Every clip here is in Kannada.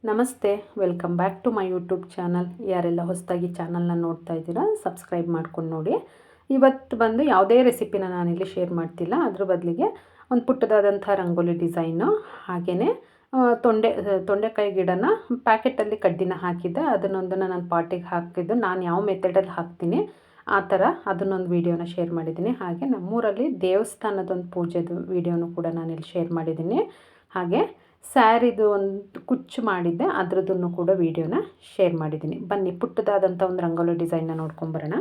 ನಮಸ್ತೆ, welcome back to my YouTube channel. ಯಾರೆಲ್ಲ ಹೊಸದಾಗಿ ಚಾನಲ್ನ ನೋಡ್ತಾ ಇದ್ದೀರಾ ಸಬ್ಸ್ಕ್ರೈಬ್ ಮಾಡ್ಕೊಂಡು ನೋಡಿ. ಇವತ್ತು ಬಂದು ಯಾವುದೇ ರೆಸಿಪಿನ ನಾನಿಲ್ಲಿ ಶೇರ್ ಮಾಡ್ತಿಲ್ಲ. ಅದ್ರ ಬದಲಿಗೆ ಒಂದು ಪುಟ್ಟದಾದಂಥ ರಂಗೋಲಿ ಡಿಸೈನು, ಹಾಗೆಯೇ ತೊಂಡೆಕಾಯಿ ಗಿಡನ ಪ್ಯಾಕೆಟಲ್ಲಿ ಕಡ್ಡಿನ ಹಾಕಿದ್ದೆ. ಅದನ್ನೊಂದನ್ನು ನಾನು ಪಾಟಿಗೆ ಹಾಕಿದ್ದು. ನಾನು ಯಾವ ಮೆಥಡಲ್ಲಿ ಹಾಕ್ತೀನಿ ಆ ಥರ ಅದನ್ನೊಂದು ವೀಡಿಯೋನ ಶೇರ್ ಮಾಡಿದ್ದೀನಿ. ಹಾಗೆ ನಮ್ಮೂರಲ್ಲಿ ದೇವಸ್ಥಾನದೊಂದು ಪೂಜೆದು ವೀಡಿಯೋನು ಕೂಡ ನಾನಿಲ್ಲಿ ಶೇರ್ ಮಾಡಿದ್ದೀನಿ. ಹಾಗೆ ಸ್ಯಾರಿದು ಒಂದು ಕುಚ್ಚು ಮಾಡಿದ್ದೆ, ಅದರದ್ದನ್ನು ಕೂಡ ವೀಡಿಯೋನ ಶೇರ್ ಮಾಡಿದ್ದೀನಿ. ಬನ್ನಿ ಪುಟ್ಟದಾದಂಥ ಒಂದು ರಂಗೋಲಿ ಡಿಸೈನ್ನ ನೋಡ್ಕೊಂಬರೋಣ.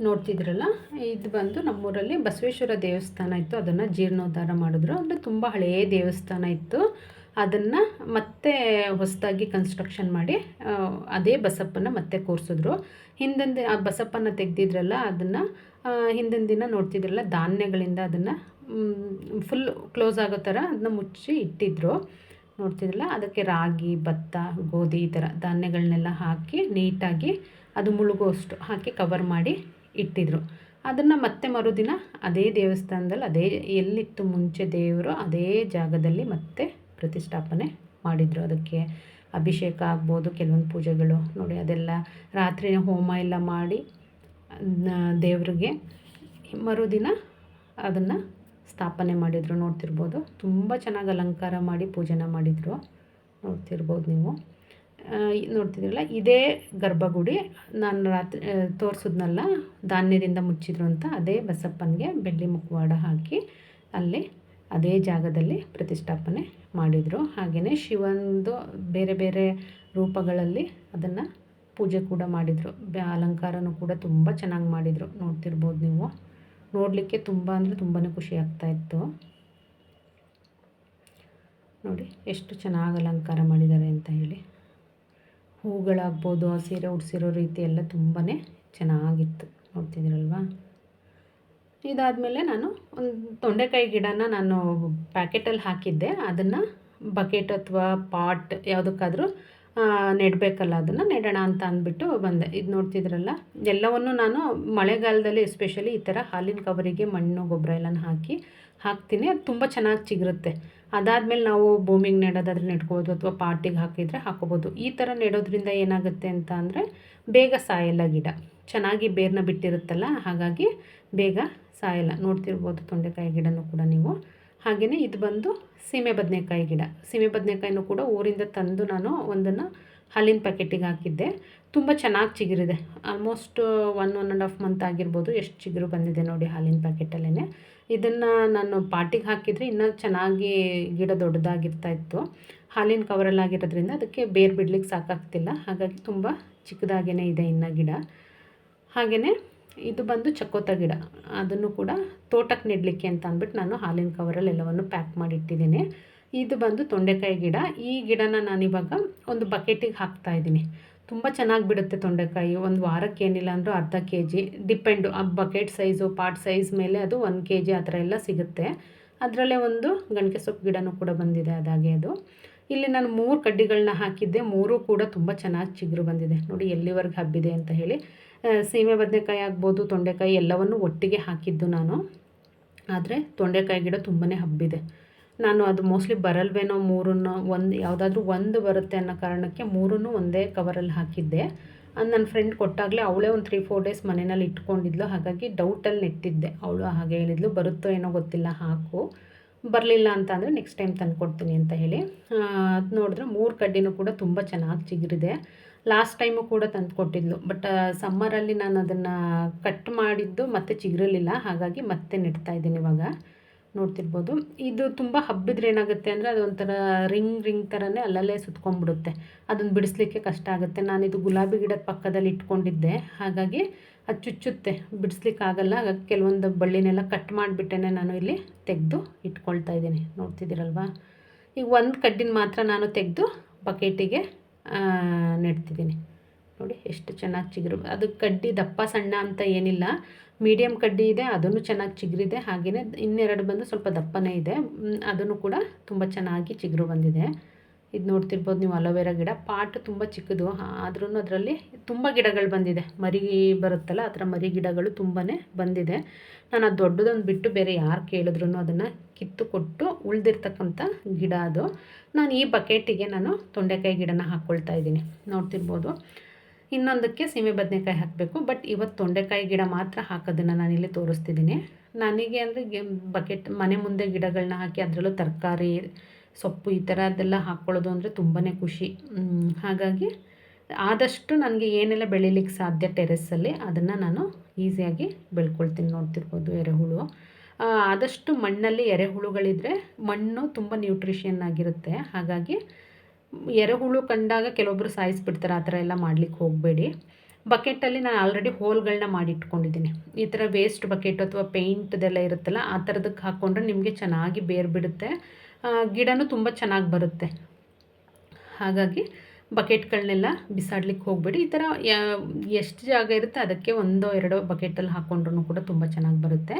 ನೋಡ್ತಿದ್ರಲ್ಲ, ಇದು ಬಂದು ನಮ್ಮೂರಲ್ಲಿ ಬಸವೇಶ್ವರ ದೇವಸ್ಥಾನ ಇತ್ತು. ಅದನ್ನು ಜೀರ್ಣೋದ್ಧಾರ ಮಾಡಿದ್ರು. ಅಂದರೆ ತುಂಬ ಹಳೆಯ ದೇವಸ್ಥಾನ ಇತ್ತು. ಅದನ್ನು ಮತ್ತೆ ಹೊಸದಾಗಿ ಕನ್ಸ್ಟ್ರಕ್ಷನ್ ಮಾಡಿ ಅದೇ ಬಸಪ್ಪನ ಮತ್ತೆ ಕೂರಿಸಿದ್ರು. ಹಿಂದಿನ ಆ ಬಸಪ್ಪನ ತೆಗೆದಿದ್ರಲ್ಲ, ಅದನ್ನು ಹಿಂದಿನ ದಿನ ನೋಡ್ತಿದ್ರಲ್ಲ ಧಾನ್ಯಗಳಿಂದ ಅದನ್ನು ಫುಲ್ ಕ್ಲೋಸ್ ಆಗೋ ಥರ ಅದನ್ನ ಮುಚ್ಚಿ ಇಟ್ಟಿದ್ರು. ನೋಡ್ತಿದ್ರಲ್ಲ, ಅದಕ್ಕೆ ರಾಗಿ, ಭತ್ತ, ಗೋಧಿ ಈ ಥರ ಧಾನ್ಯಗಳನ್ನೆಲ್ಲ ಹಾಕಿ ನೀಟಾಗಿ ಅದು ಮುಳುಗುವಷ್ಟು ಹಾಕಿ ಕವರ್ ಮಾಡಿ ಇಟ್ಟಿದ್ರು. ಅದನ್ನು ಮತ್ತೆ ಮರುದಿನ ಅದೇ ದೇವಸ್ಥಾನದಲ್ಲಿ ಅದೇ ಎಲ್ಲಿತ್ತು ಮುಂಚೆ ದೇವರು ಅದೇ ಜಾಗದಲ್ಲಿ ಮತ್ತೆ ಪ್ರತಿಷ್ಠಾಪನೆ ಮಾಡಿದರು. ಅದಕ್ಕೆ ಅಭಿಷೇಕ ಆಗ್ಬೋದು, ಕೆಲವೊಂದು ಪೂಜೆಗಳು ನೋಡಿ ಅದೆಲ್ಲ ರಾತ್ರಿ ಹೋಮ ಎಲ್ಲ ಮಾಡಿ ದೇವ್ರಿಗೆ ಮರುದಿನ ಅದನ್ನು ಸ್ಥಾಪನೆ ಮಾಡಿದರು. ನೋಡ್ತಿರ್ಬೋದು, ತುಂಬ ಚೆನ್ನಾಗಿ ಅಲಂಕಾರ ಮಾಡಿ ಪೂಜೆನ ಮಾಡಿದರು. ನೋಡ್ತಿರ್ಬೋದು ನೀವು. ನೋಡ್ತಿದ್ರಲ್ಲ, ಇದೇ ಗರ್ಭಗುಡಿ ನಾನು ರಾತ್ರಿ ತೋರಿಸಿದ್ನಲ್ಲ ಧಾನ್ಯದಿಂದ ಮುಚ್ಚಿದ್ರು ಅಂತ. ಅದೇ ಬಸಪ್ಪನಿಗೆ ಬೆಳ್ಳಿ ಮುಖವಾಡ ಹಾಕಿ ಅಲ್ಲಿ ಅದೇ ಜಾಗದಲ್ಲಿ ಪ್ರತಿಷ್ಠಾಪನೆ ಮಾಡಿದರು. ಹಾಗೆಯೇ ಶಿವಂದು ಬೇರೆ ಬೇರೆ ರೂಪಗಳಲ್ಲಿ ಅದನ್ನು ಪೂಜೆ ಕೂಡ ಮಾಡಿದರು. ಅಲಂಕಾರನೂ ಕೂಡ ತುಂಬ ಚೆನ್ನಾಗಿ ಮಾಡಿದರು. ನೋಡ್ತಿರ್ಬೋದು ನೀವು. ನೋಡಲಿಕ್ಕೆ ತುಂಬ ಅಂದರೆ ತುಂಬಾ ಖುಷಿ ಆಗ್ತಾಯಿತ್ತು. ನೋಡಿ ಎಷ್ಟು ಚೆನ್ನಾಗಿ ಅಲಂಕಾರ ಮಾಡಿದ್ದಾರೆ ಅಂತ ಹೇಳಿ. ಹೂಗಳಾಗ್ಬೋದು, ಸೀರೆ ಉಡಿಸಿರೋ ರೀತಿ ಎಲ್ಲ ತುಂಬಾ ಚೆನ್ನಾಗಿತ್ತು. ನೋಡ್ತಿದ್ದೀರಲ್ವ. ಇದಾದಮೇಲೆ ನಾನು ಒಂದು ತೊಂಡೆಕಾಯಿ ಗಿಡನ ನಾನು ಪ್ಯಾಕೆಟಲ್ಲಿ ಹಾಕಿದ್ದೆ. ಅದನ್ನು ಬಕೆಟ್ ಅಥವಾ ಪಾಟ್ ಯಾವುದಕ್ಕಾದರೂ ನೆಡಬೇಕಲ್ಲ, ಅದನ್ನು ನೆಡೋಣ ಅಂತ ಅಂದ್ಬಿಟ್ಟು ಬಂದೆ. ಇದು ನೋಡ್ತಿದ್ರಲ್ಲ, ಎಲ್ಲವನ್ನು ನಾನು ಮಳೆಗಾಲದಲ್ಲಿ ಎಸ್ಪೆಷಲಿ ಈ ಥರ ಹಾಲಿನ ಕವರಿಗೆ ಮಣ್ಣು ಗೊಬ್ಬರ ಎಲ್ಲನೂ ಹಾಕ್ತೀನಿ. ಅದು ತುಂಬ ಚೆನ್ನಾಗಿ ಚಿಗುರುತ್ತೆ. ಅದಾದಮೇಲೆ ನಾವು ಭೂಮಿಗೆ ನೆಡೋದಾದರೆ ನೆಡ್ಕೋಬೋದು, ಅಥವಾ ಪಾಟಿಗೆ ಹಾಕಿದರೆ ಹಾಕೋಬೋದು. ಈ ಥರ ನೆಡೋದ್ರಿಂದ ಏನಾಗುತ್ತೆ ಅಂತ ಅಂದರೆ ಬೇಗ ಸಾಯಲ್ಲ ಗಿಡ, ಚೆನ್ನಾಗಿ ಬೇರನ್ನ ಬಿಟ್ಟಿರುತ್ತಲ್ಲ, ಹಾಗಾಗಿ ಬೇಗ ಸಾಯಲ್ಲ. ನೋಡ್ತಿರ್ಬೋದು ತೊಂಡೆಕಾಯಿ ಗಿಡನೂ ಕೂಡ ನೀವು. ಹಾಗೆಯೇ ಇದು ಬಂದು ಸೀಮೆ ಬದನೆಕಾಯಿ ಗಿಡ. ಸೀಮೆ ಬದನೆಕಾಯಿನೂ ಕೂಡ ಊರಿಂದ ತಂದು ನಾನು ಒಂದನ್ನು ಹಾಲಿನ ಪ್ಯಾಕೆಟಿಗೆ ಹಾಕಿದ್ದೆ. ತುಂಬ ಚೆನ್ನಾಗಿ ಚಿಗುರಿದೆ. ಆಲ್ಮೋಸ್ಟ್ 1.5 ಮಂತ್ ಆಗಿರ್ಬೋದು, ಎಷ್ಟು ಚಿಗುರು ಬಂದಿದೆ ನೋಡಿ ಹಾಲಿನ ಪ್ಯಾಕೆಟಲ್ಲೇ. ಇದನ್ನು ನಾನು ಪಾಟಿಗೆ ಹಾಕಿದರೆ ಇನ್ನೂ ಚೆನ್ನಾಗಿ ಗಿಡ ದೊಡ್ಡದಾಗಿರ್ತಾಯಿತ್ತು. ಹಾಲಿನ ಕವರಲ್ಲಾಗಿರೋದ್ರಿಂದ ಅದಕ್ಕೆ ಬೇರು ಬಿಡ್ಲಿಕ್ಕೆ ಸಾಕಾಗ್ತಿಲ್ಲ, ಹಾಗಾಗಿ ತುಂಬ ಚಿಕ್ಕದಾಗೇ ಇದೆ ಇನ್ನು ಗಿಡ. ಹಾಗೆಯೇ ಇದು ಬಂದು ಚಕೋತ ಗಿಡ. ಅದನ್ನು ಕೂಡ ತೋಟಕ್ಕೆ ನೆಡಲಿಕ್ಕೆ ಅಂತ ಅಂದ್ಬಿಟ್ಟು ನಾನು ಹಾಲಿನ ಕವರಲ್ಲಿ ಎಲ್ಲವನ್ನು ಪ್ಯಾಕ್ ಮಾಡಿಟ್ಟಿದ್ದೀನಿ. ಇದು ಬಂದು ತೊಂಡೆಕಾಯಿ ಗಿಡ. ಈ ಗಿಡನ ನಾನಿವಾಗ ಒಂದು ಬಕೆಟಿಗೆ ಹಾಕ್ತಾಯಿದ್ದೀನಿ. ತುಂಬ ಚೆನ್ನಾಗಿ ಬಿಡುತ್ತೆ ತೊಂಡೆಕಾಯಿ. ಒಂದು ವಾರಕ್ಕೆ ಏನಿಲ್ಲ ಅಂದರೂ ಅರ್ಧ kg, ಡಿಪೆಂಡು ಆ ಬಕೆಟ್ ಸೈಜು, ಪಾಟ್ ಸೈಜ್ ಮೇಲೆ ಅದು 1 kg ಆ ಥರ ಎಲ್ಲ ಸಿಗುತ್ತೆ. ಅದರಲ್ಲೇ ಒಂದು ಗಣಕೆ ಸೊಪ್ಪು ಗಿಡನೂ ಕೂಡ ಬಂದಿದೆ ಅದಾಗೆ. ಅದು ಇಲ್ಲಿ ನಾನು 3 ಕಡ್ಡಿಗಳನ್ನ ಹಾಕಿದ್ದೆ, 3 ಕೂಡ ತುಂಬ ಚೆನ್ನಾಗಿ ಚಿಗುರು ಬಂದಿದೆ ನೋಡಿ, ಎಲ್ಲಿವರೆಗೆ ಹಬ್ಬಿದೆ ಅಂತ ಹೇಳಿ. ಸೀಮೆ ಬದನೆಕಾಯಿ ಆಗ್ಬೋದು, ತೊಂಡೆಕಾಯಿ ಎಲ್ಲವನ್ನು ಒಟ್ಟಿಗೆ ಹಾಕಿದ್ದು ನಾನು. ಆದರೆ ತೊಂಡೆಕಾಯಿ ಗಿಡ ತುಂಬಾ ಹಬ್ಬಿದೆ. ನಾನು ಅದು ಮೋಸ್ಟ್ಲಿ ಬರಲ್ವೇನೋ, 3 ಒಂದು ಯಾವುದಾದ್ರೂ ಒಂದು ಬರುತ್ತೆ ಅನ್ನೋ ಕಾರಣಕ್ಕೆ 3 ಒಂದೇ ಕವರಲ್ಲಿ ಹಾಕಿದ್ದೆ. ನನ್ನ ಫ್ರೆಂಡ್ ಕೊಟ್ಟಾಗಲೇ ಅವಳೇ ಒಂದು 3-4 ಡೇಸ್ ಮನೆಯಲ್ಲಿ ಇಟ್ಕೊಂಡಿದ್ಲು, ಹಾಗಾಗಿ ಡೌಟಲ್ಲಿ ನೆಟ್ಟಿದ್ದೆ. ಅವಳು ಹಾಗೆ ಹೇಳಿದ್ಲು, ಬರುತ್ತೋ ಏನೋ ಗೊತ್ತಿಲ್ಲ ಹಾಕು, ಬರಲಿಲ್ಲ ಅಂತ ಅಂದರೆ ನೆಕ್ಸ್ಟ್ ಟೈಮ್ ತಂದು ಕೊಡ್ತೀನಿ ಅಂತ ಹೇಳಿ. ಅದು ನೋಡಿದ್ರೆ 3 ಕಡ್ಡಿನೂ ಕೂಡ ತುಂಬ ಚೆನ್ನಾಗಿ ಚಿಗುರಿದೆ. ಲಾಸ್ಟ್ ಟೈಮು ಕೂಡ ತಂದು ಕೊಟ್ಟಿದ್ಲು, ಬಟ್ ಸಮ್ಮರಲ್ಲಿ ನಾನು ಅದನ್ನು ಕಟ್ ಮಾಡಿದ್ದು ಮತ್ತೆ ಚಿಗುರಲಿಲ್ಲ, ಹಾಗಾಗಿ ಮತ್ತೆ ನೆಡ್ತಾಯಿದ್ದೀನಿ ಇವಾಗ. ನೋಡ್ತಿರ್ಬೋದು, ಇದು ತುಂಬ ಹಬ್ಬಿದ್ರೆ ಏನಾಗುತ್ತೆ ಅಂದರೆ ಅದೊಂಥರ ರಿಂಗ್ ಥರನೇ ಅಲ್ಲಲ್ಲೇ ಸುತ್ಕೊಂಡ್ಬಿಡುತ್ತೆ. ಅದನ್ನು ಬಿಡಿಸ್ಲಿಕ್ಕೆ ಕಷ್ಟ ಆಗುತ್ತೆ. ನಾನಿದು ಗುಲಾಬಿ ಗಿಡದ ಪಕ್ಕದಲ್ಲಿ ಇಟ್ಕೊಂಡಿದ್ದೆ, ಹಾಗಾಗಿ ಅದು ಚುಚ್ಚುತ್ತೆ, ಬಿಡಿಸ್ಲಿಕ್ಕಾಗಲ್ಲ. ಹಾಗಾಗಿ ಕೆಲವೊಂದು ಬಳ್ಳಿನೆಲ್ಲ ಕಟ್ ಮಾಡಿಬಿಟ್ಟೇ ನಾನು ಇಲ್ಲಿ ತೆಗೆದು ಇಟ್ಕೊಳ್ತಾ ಇದ್ದೀನಿ. ನೋಡ್ತಿದ್ದೀರಲ್ವ, ಈಗ ಒಂದು ಕಡ್ಡಿನ ಮಾತ್ರ ನಾನು ತೆಗೆದು ಬಕೆಟಿಗೆ ನೆಡ್ತಿದ್ದೀನಿ. ನೋಡಿ ಎಷ್ಟು ಚೆನ್ನಾಗಿ ಚಿಗುರು. ಅದು ಕಡ್ಡಿ ದಪ್ಪ ಸಣ್ಣ ಅಂತ ಏನಿಲ್ಲ, ಮೀಡಿಯಮ್ ಕಡ್ಡಿ ಇದೆ, ಅದನ್ನು ಚೆನ್ನಾಗಿ ಚಿಗುರಿದೆ. ಹಾಗೆಯೇ ಇನ್ನೆರಡು ಬಂದು ಸ್ವಲ್ಪ ದಪ್ಪನೇ ಇದೆ, ಅದನ್ನು ಕೂಡ ತುಂಬ ಚೆನ್ನಾಗಿ ಚಿಗುರು ಬಂದಿದೆ. ಇದು ನೋಡ್ತಿರ್ಬೋದು ನೀವು, ಅಲೋವೆರಾ ಗಿಡ. ಪಾಟ್ ತುಂಬ ಚಿಕ್ಕದು, ಆದ್ರೂ ಅದರಲ್ಲಿ ತುಂಬ ಗಿಡಗಳು ಬಂದಿದೆ. ಮರಿ ಬರುತ್ತಲ್ಲ, ಆ ಥರ ಮರಿ ಗಿಡಗಳು ತುಂಬಾ ಬಂದಿದೆ. ನಾನು ಅದು ದೊಡ್ಡದೊಂದು ಬಿಟ್ಟು ಬೇರೆ ಯಾರು ಕೇಳಿದ್ರು ಅದನ್ನು ಕಿತ್ತು ಕೊಟ್ಟು ಉಳಿದಿರ್ತಕ್ಕಂಥ ಗಿಡ ಅದು. ನಾನು ಈ ಬಕೆಟಿಗೆ ನಾನು ತೊಂಡೆಕಾಯಿ ಗಿಡನ ಹಾಕ್ಕೊಳ್ತಾ ಇದ್ದೀನಿ. ನೋಡ್ತಿರ್ಬೋದು, ಇನ್ನೊಂದಕ್ಕೆ ಸೀಮೆ ಬದನೆಕಾಯಿ ಹಾಕಬೇಕು, ಬಟ್ ಇವತ್ತು ತೊಂಡೆಕಾಯಿ ಗಿಡ ಮಾತ್ರ ಹಾಕೋದನ್ನು ನಾನಿಲ್ಲಿ ತೋರಿಸ್ತಿದ್ದೀನಿ. ನನಗೆ ಅಂದರೆ ಬಕೆಟ್ ಮನೆ ಮುಂದೆ ಗಿಡಗಳನ್ನ ಹಾಕಿ ಅದರಲ್ಲೂ ತರಕಾರಿ, ಸೊಪ್ಪು ಈ ಥರದ್ದೆಲ್ಲ ಹಾಕ್ಕೊಳ್ಳೋದು ಅಂದರೆ ತುಂಬಾ ಖುಷಿ. ಹಾಗಾಗಿ ಆದಷ್ಟು ನನಗೆ ಏನೆಲ್ಲ ಬೆಳೀಲಿಕ್ಕೆ ಸಾಧ್ಯ ಟೆರೆಸ್ಸಲ್ಲಿ ಅದನ್ನು ನಾನು ಈಸಿಯಾಗಿ ಬೆಳ್ಕೊಳ್ತೀನಿ. ನೋಡ್ತಿರ್ಬೋದು ಎರೆಹುಳು. ಆದಷ್ಟು ಮಣ್ಣಲ್ಲಿ ಎರೆಹುಳುಗಳಿದ್ರೆ ಮಣ್ಣು ತುಂಬ ನ್ಯೂಟ್ರಿಷನ್ ಆಗಿರುತ್ತೆ. ಹಾಗಾಗಿ ಎರೆಹುಳು ಕಂಡಾಗ ಕೆಲವೊಬ್ಬರು ಸಾಯಿಸಿಬಿಡ್ತಾರೆ, ಆ ಥರ ಎಲ್ಲ ಮಾಡಲಿಕ್ಕೆ ಹೋಗಬೇಡಿ. ಬಕೆಟಲ್ಲಿ ನಾನು ಆಲ್ರೆಡಿ ಹೋಲ್ಗಳನ್ನ ಮಾಡಿಟ್ಕೊಂಡಿದ್ದೀನಿ. ಈ ಥರ ವೇಸ್ಟ್ ಬಕೆಟ್ ಅಥವಾ ಪೇಂಟ್ದೆಲ್ಲ ಇರುತ್ತಲ್ಲ, ಆ ಥರದಕ್ಕೆ ಹಾಕ್ಕೊಂಡ್ರೆ ನಿಮಗೆ ಚೆನ್ನಾಗಿ ಬೇರು ಬಿಡುತ್ತೆ, ಗಿಡನೂ ತುಂಬ ಚೆನ್ನಾಗಿ ಬರುತ್ತೆ. ಹಾಗಾಗಿ ಬಕೆಟ್ಗಳನ್ನೆಲ್ಲ ಬಿಸಾಡ್ಲಿಕ್ಕೆ ಹೋಗಬೇಡಿ. ಈ ಥರ ಎಷ್ಟು ಜಾಗ ಇರುತ್ತೆ ಅದಕ್ಕೆ 1-2 ಬಕೆಟಲ್ಲಿ ಹಾಕ್ಕೊಂಡ್ರೂ ಕೂಡ ತುಂಬ ಚೆನ್ನಾಗಿ ಬರುತ್ತೆ.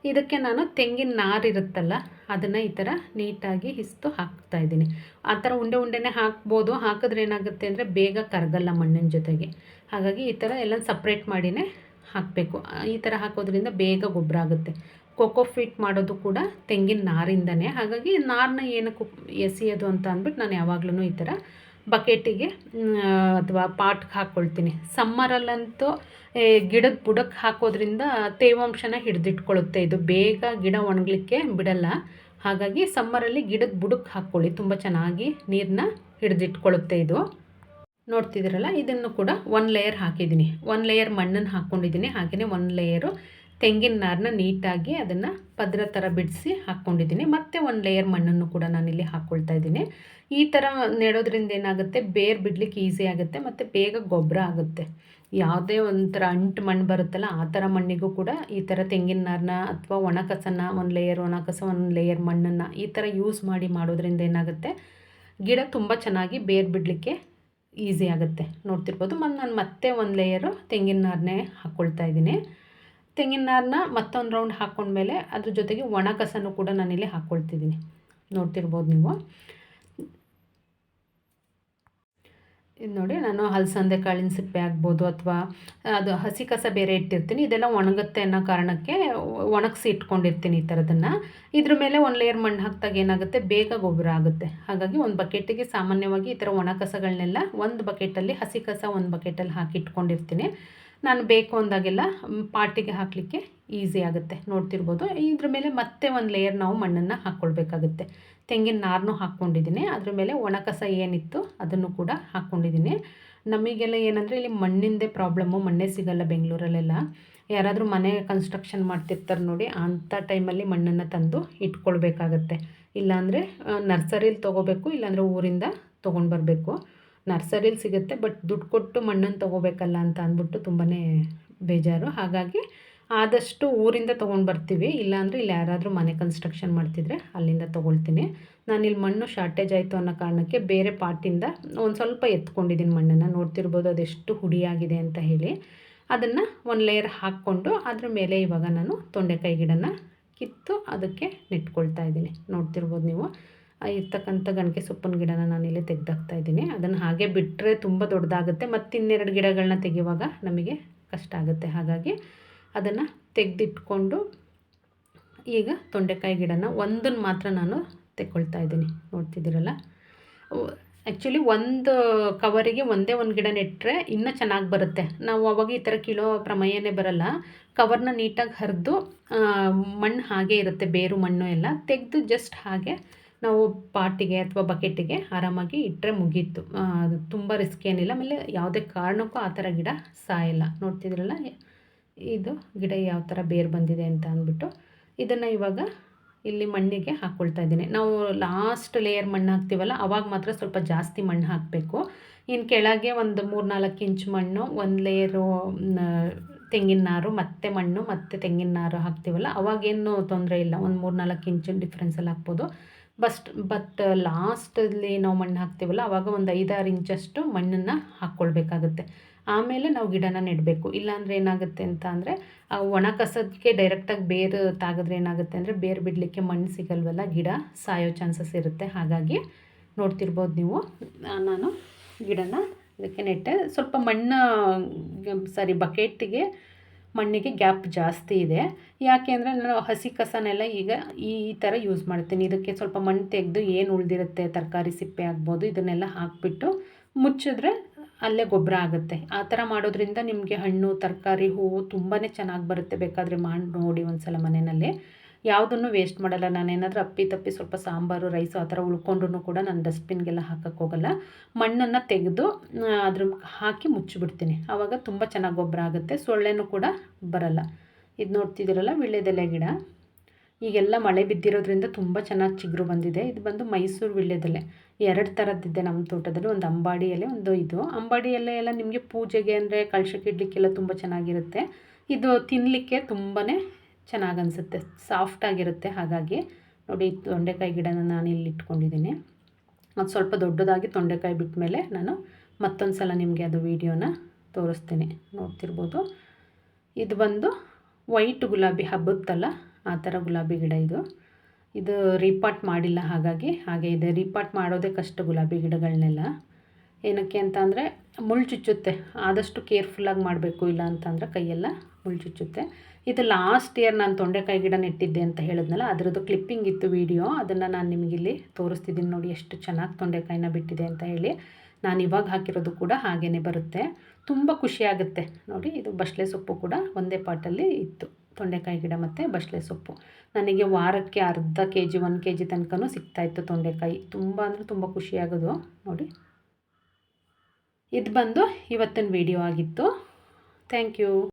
ಇದಕ್ಕೆ ನಾನು ತೆಂಗಿನ ನಾರು ಇರುತ್ತಲ್ಲ, ಅದನ್ನು ಈ ಥರ ನೀಟಾಗಿ ಹಿಸ್ತು ಹಾಕ್ತಾಯಿದ್ದೀನಿ. ಆ ಥರ ಉಂಡೆನೇ ಹಾಕ್ಬೋದು. ಹಾಕಿದ್ರೆ ಏನಾಗುತ್ತೆ ಅಂದರೆ ಬೇಗ ಕರಗಲ್ಲ ಮಣ್ಣಿನ ಜೊತೆಗೆ. ಹಾಗಾಗಿ ಈ ಥರ ಎಲ್ಲ ಸಪ್ರೇಟ್ ಮಾಡಿಯೇ ಹಾಕಬೇಕು. ಈ ಥರ ಹಾಕೋದ್ರಿಂದ ಬೇಗ ಗೊಬ್ಬರ ಆಗುತ್ತೆ. ಕೊಕೊಫಿಟ್ ಮಾಡೋದು ಕೂಡ ತೆಂಗಿನ ನಾರಿಂದನೇ. ಹಾಗಾಗಿ ನಾರನ್ನ ಏನಕ್ಕೆ ಎಸೆಯೋದು ಅಂತ ಅಂದ್ಬಿಟ್ಟು ನಾನು ಯಾವಾಗಲೂ ಈ ಥರ ಬಕೆಟಿಗೆ ಅಥವಾ ಪಾಟ್ಗೆ ಹಾಕ್ಕೊಳ್ತೀನಿ. ಸಮ್ಮರಲ್ಲಂತೂ ಗಿಡದ ಬುಡಕ್ಕೆ ಹಾಕೋದ್ರಿಂದ ತೇವಾಂಶನ ಹಿಡಿದಿಟ್ಕೊಳ್ಳುತ್ತೆ. ಇದು ಬೇಗ ಗಿಡ ಒಣಗಲಿಕ್ಕೆ ಬಿಡಲ್ಲ. ಹಾಗಾಗಿ ಸಮ್ಮರಲ್ಲಿ ಗಿಡದ ಬುಡಕ್ಕೆ ಹಾಕ್ಕೊಳ್ಳಿ, ತುಂಬ ಚೆನ್ನಾಗಿ ನೀರನ್ನ ಹಿಡಿದಿಟ್ಕೊಳ್ಳುತ್ತೆ ಇದು. ನೋಡ್ತಿದ್ದೀರಲ್ಲ, ಇದನ್ನು ಕೂಡ 1 ಲೇಯರ್ ಹಾಕಿದ್ದೀನಿ. 1 ಲೇಯರ್ ಮಣ್ಣನ್ನು ಹಾಕ್ಕೊಂಡಿದ್ದೀನಿ. ಹಾಗೆಯೇ 1 ಲೇಯರು ತೆಂಗಿನ ನಾರನ್ನ ನೀಟಾಗಿ ಅದನ್ನು ಪದರ ಥರ ಬಿಡಿಸಿ ಹಾಕ್ಕೊಂಡಿದ್ದೀನಿ. ಮತ್ತು 1 ಲೇಯರ್ ಮಣ್ಣನ್ನು ಕೂಡ ನಾನಿಲ್ಲಿ ಹಾಕ್ಕೊಳ್ತಾ ಇದ್ದೀನಿ. ಈ ಥರ ನೆಡೋದ್ರಿಂದ ಏನಾಗುತ್ತೆ, ಬೇರು ಬಿಡಲಿಕ್ಕೆ ಈಸಿ ಆಗುತ್ತೆ ಮತ್ತು ಬೇಗ ಗೊಬ್ಬರ ಆಗುತ್ತೆ. ಯಾವುದೇ ಒಂಥರ ಅಂಟು ಮಣ್ಣು ಬರುತ್ತಲ್ಲ, ಆ ಥರ ಮಣ್ಣಿಗೂ ಕೂಡ ಈ ಥರ ತೆಂಗಿನ ನಾರನ್ನ ಅಥವಾ ಒಣ ಕಸನ 1 ಲೇಯರ್ ಒಣ ಕಸ, 1 ಲೇಯರ್ ಮಣ್ಣನ್ನು ಈ ಥರ ಯೂಸ್ ಮಾಡೋದ್ರಿಂದ ಏನಾಗುತ್ತೆ, ಗಿಡ ತುಂಬ ಚೆನ್ನಾಗಿ ಬೇರು ಬಿಡಲಿಕ್ಕೆ ಈಸಿ ಆಗುತ್ತೆ. ನೋಡ್ತಿರ್ಬೋದು, ನಾನು ಮತ್ತೆ 1 ಲೇಯರು ತೆಂಗಿನ ನಾರನ್ನೇ ಹಾಕ್ಕೊಳ್ತಾ ಇದ್ದೀನಿ. ತೆಂಗಿನ ನಾರನ್ನ ಮತ್ತೊಂದು ರೌಂಡ್ ಹಾಕ್ಕೊಂಡ್ಮೇಲೆ ಅದ್ರ ಜೊತೆಗೆ ಒಣ ಕಸನೂ ಕೂಡ ನಾನಿಲ್ಲಿ ಹಾಕ್ಕೊಳ್ತಿದ್ದೀನಿ. ನೋಡ್ತಿರ್ಬೋದು ನೀವು. ಇದು ನೋಡಿ, ನಾನು ಹಲಸಂದೆ ಕಾಳಿನ ಸಿಪ್ಪೆ ಆಗ್ಬೋದು ಅಥವಾ ಅದು ಹಸಿ ಕಸ ಬೇರೆ ಇಟ್ಟಿರ್ತೀನಿ. ಇದೆಲ್ಲ ಒಣಗುತ್ತೆ ಅನ್ನೋ ಕಾರಣಕ್ಕೆ ಒಣಗಿಸಿ ಇಟ್ಕೊಂಡಿರ್ತೀನಿ ಈ ಥರದನ್ನು. ಇದ್ರ ಮೇಲೆ ಒಂದು ಲೇಯರ್ ಮಣ್ಣು ಹಾಕಿದಾಗ ಏನಾಗುತ್ತೆ, ಬೇಗ ಗೊಬ್ಬರ ಆಗುತ್ತೆ. ಹಾಗಾಗಿ ಒಂದು ಬಕೆಟಿಗೆ ಸಾಮಾನ್ಯವಾಗಿ ಈ ಥರ ಒಣ ಕಸಗಳನ್ನೆಲ್ಲ ಒಂದು ಬಕೆಟಲ್ಲಿ, ಹಸಿ ಕಸ ಒಂದು ಬಕೆಟಲ್ಲಿ ಹಾಕಿ ಇಟ್ಕೊಂಡಿರ್ತೀನಿ. ನಾನು ಬೇಕು ಅಂದಾಗೆಲ್ಲ ಪಾಟಿಗೆ ಹಾಕಲಿಕ್ಕೆ ಈಸಿ ಆಗುತ್ತೆ. ನೋಡ್ತಿರ್ಬೋದು, ಇದ್ರ ಮೇಲೆ ಮತ್ತೆ ಒಂದು ಲೇಯರ್ ನಾವು ಮಣ್ಣನ್ನು ಹಾಕ್ಕೊಳ್ಬೇಕಾಗುತ್ತೆ. ತೆಂಗಿನ ನಾರನ್ನು ಹಾಕ್ಕೊಂಡಿದ್ದೀನಿ. ಅದ್ರ ಮೇಲೆ ಒಣ ಕಸ ಏನಿತ್ತು ಅದನ್ನು ಕೂಡ ಹಾಕ್ಕೊಂಡಿದ್ದೀನಿ. ನಮಗೆಲ್ಲ ಏನಂದರೆ ಇಲ್ಲಿ ಮಣ್ಣಿಂದೇ ಪ್ರಾಬ್ಲಮ್ಮು, ಮಣ್ಣೇ ಸಿಗಲ್ಲ ಬೆಂಗಳೂರಲ್ಲೆಲ್ಲ. ಯಾರಾದರೂ ಮನೆ ಕನ್ಸ್ಟ್ರಕ್ಷನ್ ಮಾಡ್ತಿರ್ತಾರೆ ನೋಡಿ, ಅಂಥ ಟೈಮಲ್ಲಿ ಮಣ್ಣನ್ನು ತಂದು ಇಟ್ಕೊಳ್ಬೇಕಾಗತ್ತೆ. ಇಲ್ಲಾಂದರೆ ನರ್ಸರಿಲಿ ತೊಗೋಬೇಕು, ಇಲ್ಲಾಂದರೆ ಊರಿಂದ ತೊಗೊಂಡು ಬರಬೇಕು. ನರ್ಸರಿಲಿ ಸಿಗುತ್ತೆ, ಬಟ್ ದುಡ್ಡು ಕೊಟ್ಟು ಮಣ್ಣನ್ನು ತೊಗೋಬೇಕಲ್ಲ ಅಂತ ಅಂದ್ಬಿಟ್ಟು ತುಂಬಾ ಬೇಜಾರು. ಹಾಗಾಗಿ ಆದಷ್ಟು ಊರಿಂದ ತೊಗೊಂಡು ಬರ್ತೀವಿ. ಇಲ್ಲಾಂದರೆ ಇಲ್ಲಿ ಯಾರಾದರೂ ಮನೆ ಕನ್ಸ್ಟ್ರಕ್ಷನ್ ಮಾಡ್ತಿದ್ರೆ ಅಲ್ಲಿಂದ ತೊಗೊಳ್ತೀನಿ. ನಾನಿಲ್ಲಿ ಮಣ್ಣು ಶಾರ್ಟೇಜ್ ಆಯಿತು ಅನ್ನೋ ಕಾರಣಕ್ಕೆ ಬೇರೆ ಪಾಟಿಂದ ಒಂದು ಸ್ವಲ್ಪ ಎತ್ಕೊಂಡಿದ್ದೀನಿ ಮಣ್ಣನ್ನು. ನೋಡ್ತಿರ್ಬೋದು ಅದೆಷ್ಟು ಹುಡಿಯಾಗಿದೆ ಅಂತ ಹೇಳಿ. ಅದನ್ನು ಒಂದು ಲೇಯರ್ ಹಾಕ್ಕೊಂಡು ಅದ್ರ ಮೇಲೆ ಇವಾಗ ನಾನು ತೊಂಡೆಕಾಯಿ ಗಿಡನ ಕಿತ್ತು ಅದಕ್ಕೆ ನೆಟ್ಕೊಳ್ತಾ ಇದ್ದೀನಿ. ನೋಡ್ತಿರ್ಬೋದು ನೀವು, ಇರ್ತಕ್ಕಂಥ ಗಣಕೆ ಸೊಪ್ಪಿನ ಗಿಡನ ನಾನಿಲ್ಲಿ ತೆಗೆದಾಕ್ತಾಯಿದ್ದೀನಿ. ಅದನ್ನು ಹಾಗೆ ಬಿಟ್ಟರೆ ತುಂಬ ದೊಡ್ಡದಾಗುತ್ತೆ, ಮತ್ತು ಇನ್ನೆರಡು ಗಿಡಗಳನ್ನ ತೆಗೆಯುವಾಗ ನಮಗೆ ಕಷ್ಟ ಆಗುತ್ತೆ. ಹಾಗಾಗಿ ಅದನ್ನು ತೆಗೆದಿಟ್ಕೊಂಡು ಈಗ ತೊಂಡೆಕಾಯಿ ಗಿಡನ ಒಂದನ್ನು ಮಾತ್ರ ನಾನು ತೆಕ್ಕೊಳ್ತಾ ಇದ್ದೀನಿ. ನೋಡ್ತಿದ್ದೀರಲ್ಲ, ಆ್ಯಕ್ಚುಲಿ ಒಂದು ಕವರಿಗೆ ಒಂದೇ ಒಂದು ಗಿಡ ನೆಟ್ಟರೆ ಇನ್ನೂ ಚೆನ್ನಾಗಿ ಬರುತ್ತೆ. ನಾವು ಅವಾಗ ಈ ಥರ ಕೀಳೋ ಪ್ರಮೇಯನೇ ಬರಲ್ಲ. ಕವರ್ನ ನೀಟಾಗಿ ಹರಿದು ಮಣ್ಣು ಹಾಗೆ ಇರುತ್ತೆ, ಬೇರು ಮಣ್ಣು ಎಲ್ಲ ತೆಗೆದು ಜಸ್ಟ್ ಹಾಗೆ ನಾವು ಪಾಟಿಗೆ ಅಥವಾ ಬಕೆಟಿಗೆ ಆರಾಮಾಗಿ ಇಟ್ಟರೆ ಮುಗೀತು. ಅದು ತುಂಬ ರಿಸ್ಕ್ ಏನಿಲ್ಲ. ಆಮೇಲೆ ಯಾವುದೇ ಕಾರಣಕ್ಕೂ ಆ ಥರ ಗಿಡ ಸಾಯಲ್ಲ. ನೋಡ್ತಿದ್ರಲ್ಲ, ಇದು ಗಿಡ ಯಾವ ಥರ ಬೇರು ಬಂದಿದೆ ಅಂತ ಅಂದ್ಬಿಟ್ಟು ಇದನ್ನು ಇವಾಗ ಇಲ್ಲಿ ಮಣ್ಣಿಗೆ ಹಾಕ್ಕೊಳ್ತಾ ಇದ್ದೀನಿ. ನಾವು ಲಾಸ್ಟ್ ಲೇಯರ್ ಮಣ್ಣು ಹಾಕ್ತೀವಲ್ಲ, ಅವಾಗ ಮಾತ್ರ ಸ್ವಲ್ಪ ಜಾಸ್ತಿ ಮಣ್ಣು ಹಾಕಬೇಕು. ಇನ್ನು ಕೆಳಗೆ ಒಂದು 3-4 ಇಂಚ್ ಮಣ್ಣು, ಒಂದು ಲೇಯರು ತೆಂಗಿನ ನಾರು, ಮತ್ತು ಮಣ್ಣು ಮತ್ತು ತೆಂಗಿನ ನಾರು ಹಾಕ್ತೀವಲ್ಲ, ಅವಾಗೇನು ತೊಂದರೆ ಇಲ್ಲ. ಒಂದು 3-4 ಇಂಚ್ ಡಿಫ್ರೆನ್ಸಲ್ಲಿ ಹಾಕ್ಬೋದು. ಬಟ್ ಲಾಸ್ಟಲ್ಲಿ ನಾವು ಮಣ್ಣು ಹಾಕ್ತೀವಲ್ಲ, ಆವಾಗ ಒಂದು 5-6 ಇಂಚಷ್ಟು ಮಣ್ಣನ್ನು ಹಾಕ್ಕೊಳ್ಬೇಕಾಗುತ್ತೆ. ಆಮೇಲೆ ನಾವು ಗಿಡನ ನೆಡಬೇಕು. ಇಲ್ಲಾಂದರೆ ಏನಾಗುತ್ತೆ ಅಂತ ಅಂದರೆ, ಆ ಒಣ ಕಸಕ್ಕೆ ಡೈರೆಕ್ಟಾಗಿ ಬೇರು ತಾಗಿದ್ರೆ ಏನಾಗುತ್ತೆ ಅಂದರೆ, ಬೇರು ಬಿಡಲಿಕ್ಕೆ ಮಣ್ಣು ಸಿಗಲ್ವಲ್ಲ, ಗಿಡ ಸಾಯೋ ಚಾನ್ಸಸ್ ಇರುತ್ತೆ. ಹಾಗಾಗಿ ನೋಡ್ತಿರ್ಬೋದು ನೀವು, ನಾನು ಗಿಡನ ಇದಕ್ಕೆ ನೆಟ್ಟೆ. ಸ್ವಲ್ಪ ಬಕೆಟಿಗೆ ಮಣ್ಣಿಗೆ ಗ್ಯಾಪ್ ಜಾಸ್ತಿ ಇದೆ. ಯಾಕೆ ಅಂದರೆ ನಾನು ಹಸಿ ಕಸನೆಲ್ಲ ಈಗ ಈ ಥರ ಯೂಸ್ ಮಾಡ್ತೀನಿ. ಇದಕ್ಕೆ ಸ್ವಲ್ಪ ಮಣ್ಣು ತೆಗೆದು ಏನು ಉಳಿದಿರುತ್ತೆ, ತರಕಾರಿ ಸಿಪ್ಪೆ ಆಗ್ಬೋದು, ಇದನ್ನೆಲ್ಲ ಹಾಕಿಬಿಟ್ಟು ಮುಚ್ಚಿದ್ರೆ ಅಲ್ಲೇ ಗೊಬ್ಬರ ಆಗುತ್ತೆ. ಆ ಥರ ಮಾಡೋದ್ರಿಂದ ನಿಮಗೆ ಹಣ್ಣು, ತರಕಾರಿ, ಹೂವು ತುಂಬಾ ಚೆನ್ನಾಗಿ ಬರುತ್ತೆ. ಬೇಕಾದರೆ ಮಾಡಿ ನೋಡಿ ಒಂದು ಸಲ ಮನೆಯಲ್ಲಿ. ಯಾವುದನ್ನು ವೇಸ್ಟ್ ಮಾಡಲ್ಲ. ನಾನೇನಾದರೂ ಅಪ್ಪಿ ಸ್ವಲ್ಪ ಸಾಂಬಾರು, ರೈಸು ಆ ಥರ ಉಳ್ಕೊಂಡ್ರೂ ಕೂಡ ನಾನು ಡಸ್ಟ್ಬಿನ್ಗೆಲ್ಲ ಹಾಕೋಕ್ಕೆ ಹೋಗಲ್ಲ. ಮಣ್ಣನ್ನು ತೆಗೆದು ಅದ್ರ ಹಾಕಿ ಮುಚ್ಚಿಬಿಡ್ತೀನಿ. ಆವಾಗ ತುಂಬ ಚೆನ್ನಾಗಿ ಗೊಬ್ಬರ ಆಗುತ್ತೆ, ಸೊಳ್ಳೆನೂ ಕೂಡ ಬರಲ್ಲ. ಇದು ನೋಡ್ತಿದ್ದೀರಲ್ಲ, ವೀಳ್ಯದೆಲೆ ಗಿಡ ಈಗೆಲ್ಲ ಮಳೆ ಬಿದ್ದಿರೋದ್ರಿಂದ ತುಂಬ ಚೆನ್ನಾಗಿ ಚಿಗುರು ಬಂದಿದೆ. ಇದು ಬಂದು ಮೈಸೂರು ವೀಳ್ಯದೆಲೆ. 2 ಥರದ್ದಿದೆ ನಮ್ಮ ತೋಟದಲ್ಲಿ. ಒಂದು ಅಂಬಾಡಿ ಎಲೆ, ಒಂದು ಇದು. ಅಂಬಾಡಿ ಎಲೆ ಎಲ್ಲ ನಿಮಗೆ ಪೂಜೆಗೆ ಅಂದರೆ ಕಳಶಕ್ಕೆ ಇಡಲಿಕ್ಕೆಲ್ಲ ತುಂಬ ಚೆನ್ನಾಗಿರುತ್ತೆ. ಇದು ತಿನ್ನಲಿಕ್ಕೆ ತುಂಬಾ ಚೆನ್ನಾಗಿ ಅನಿಸುತ್ತೆ, ಸಾಫ್ಟಾಗಿರುತ್ತೆ. ಹಾಗಾಗಿ ನೋಡಿ, ತೊಂಡೆಕಾಯಿ ಗಿಡನ ನಾನು ಇಲ್ಲಿ ಇಟ್ಕೊಂಡಿದ್ದೀನಿ. ಅದು ಸ್ವಲ್ಪ ದೊಡ್ಡದಾಗಿ ತೊಂಡೆಕಾಯಿ ಬಿಟ್ಟ ಮೇಲೆ ನಾನು ಮತ್ತೊಂದು ಸಲ ನಿಮಗೆ ಅದು ವೀಡಿಯೋನ ತೋರಿಸ್ತೀನಿ. ನೋಡ್ತಿರ್ಬೋದು, ಇದು ಬಂದು ವೈಟ್ ಗುಲಾಬಿ ಹಬ್ಬತ್ತಲ್ಲ, ಆ ಥರ ಗುಲಾಬಿ ಗಿಡ ಇದು ರೀಪಾಟ್ ಮಾಡಿಲ್ಲ, ಹಾಗಾಗಿ ಹಾಗೆ ಇದೆ. ರೀಪಾಟ್ ಮಾಡೋದೇ ಕಷ್ಟ ಗುಲಾಬಿ ಗಿಡಗಳನ್ನೆಲ್ಲ. ಏನಕ್ಕೆ ಅಂತ ಅಂದರೆ ಮುಳ್ಳು ಚುಚ್ಚುತ್ತೆ. ಆದಷ್ಟು ಕೇರ್ಫುಲ್ಲಾಗಿ ಮಾಡಬೇಕು, ಇಲ್ಲ ಅಂತಂದರೆ ಕೈಯೆಲ್ಲ ಮುಳ್ಳು ಚುಚ್ಚುತ್ತೆ. ಇದು ಲಾಸ್ಟ್ ಇಯರ್ ನಾನು ತೊಂಡೆಕಾಯಿ ಗಿಡ ನೆಟ್ಟಿದ್ದೆ ಅಂತ ಹೇಳಿದ್ನಲ್ಲ, ಅದರದ್ದು ಕ್ಲಿಪ್ಪಿಂಗ್ ಇತ್ತು ವಿಡಿಯೋ. ಅದನ್ನು ನಾನು ನಿಮಗಿಲ್ಲಿ ತೋರಿಸ್ತಿದ್ದೀನಿ. ನೋಡಿ ಎಷ್ಟು ಚೆನ್ನಾಗಿ ತೊಂಡೆಕಾಯಿನ ಬಿಟ್ಟಿದೆ ಅಂತ ಹೇಳಿ. ನಾನು ಇವಾಗ ಹಾಕಿರೋದು ಕೂಡ ಹಾಗೇ ಬರುತ್ತೆ. ತುಂಬ ಖುಷಿಯಾಗುತ್ತೆ ನೋಡಿ. ಇದು ಬಸಳೆ ಸೊಪ್ಪು ಕೂಡ ಒಂದೇ ಪಾಟಲ್ಲಿ ಇತ್ತು, ತೊಂಡೆಕಾಯಿ ಗಿಡ ಮತ್ತು ಬಸಳೆ ಸೊಪ್ಪು. ನನಗೆ ವಾರಕ್ಕೆ ಅರ್ಧ kg 1 kg ತನಕನೂ ಸಿಗ್ತಾಯಿತ್ತು ತೊಂಡೆಕಾಯಿ. ತುಂಬ ಅಂದರೆ ತುಂಬ ಖುಷಿಯಾಗೋದು ನೋಡಿ. ಇದು ಬಂದು ಇವತ್ತಿನ ವಿಡಿಯೋ ಆಗಿತ್ತು. Thank you.